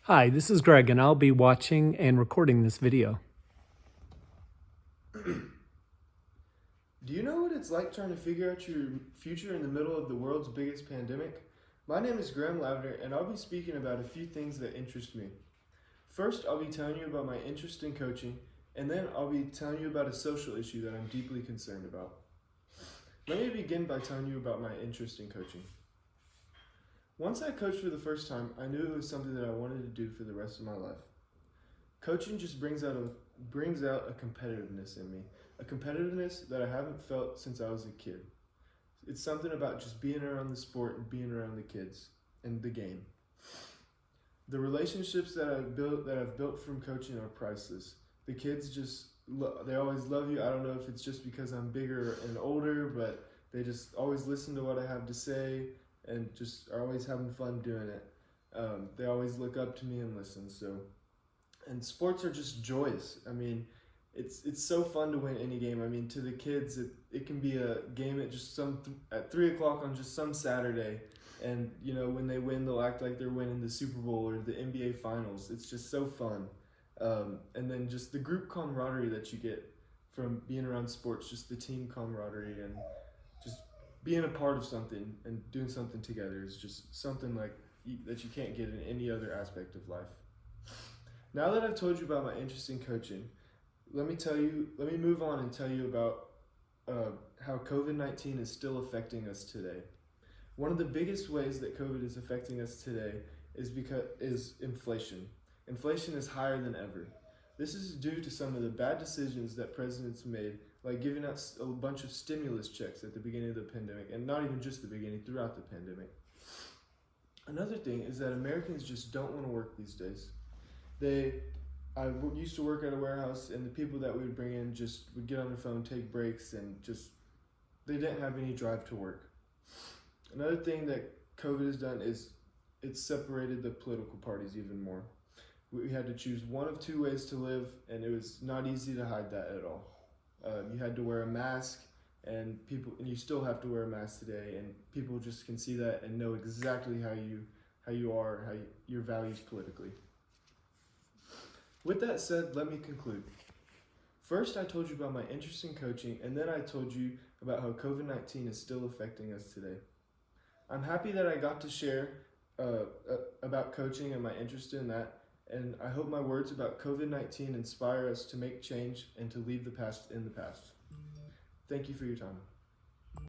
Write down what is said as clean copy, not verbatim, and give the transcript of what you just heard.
Hi, this is Greg, and I'll be watching and recording this video. Do you know what it's like trying to figure out your future in the middle of the world's biggest pandemic? My name is Lavender, and I'll be speaking about a few things that interest me. First, I'll be telling you about my interest in coaching, and then I'll be telling you about a social issue that I'm deeply concerned about. Let me begin by telling you about my interest in coaching. Once I coached for the first time, I knew it was something that I wanted to do for the rest of my life. Coaching just brings out a competitiveness in me, a competitiveness that I haven't felt since I was a kid. It's something about just being around the sport and being around the kids and the game. The relationships that I've built from coaching are priceless. The kids they always love you. I don't know if it's just because I'm bigger and older, but they just always listen to what I have to say and just are always having fun doing it. They always look up to me and listen. And sports are just joyous. I mean, it's so fun to win any game. I mean, to the kids, it can be a game at just at 3 o'clock on just some Saturday, and when they win, they'll act like they're winning the Super Bowl or the NBA Finals. It's just so fun, and then just the group camaraderie that you get from being around sports, just the team camaraderie and just being a part of something and doing something together is just something that you can't get in any other aspect of life. Now that I've told you about my interest in coaching, let me move on and tell you about how COVID-19 is still affecting us today. One of the biggest ways that COVID is affecting us today is inflation. Inflation is higher than ever. This is due to some of the bad decisions that presidents made, like giving out a bunch of stimulus checks at the beginning of the pandemic, and not even just the beginning, throughout the pandemic. Another thing is that Americans just don't want to work these days. I used to work at a warehouse, and the people that we would bring in just would get on their phone, take breaks, and they didn't have any drive to work. Another thing that COVID has done is it's separated the political parties even more. We had to choose one of two ways to live, and it was not easy to hide that at all. You had to wear a mask, and you still have to wear a mask today, and people just can see that and know exactly how you are, your values politically. With that said, let me conclude. First, I told you about my interest in coaching, and then I told you about how COVID-19 is still affecting us today. I'm happy that I got to share about coaching and my interest in that, and I hope my words about COVID-19 inspire us to make change and to leave the past in the past. Thank you for your time.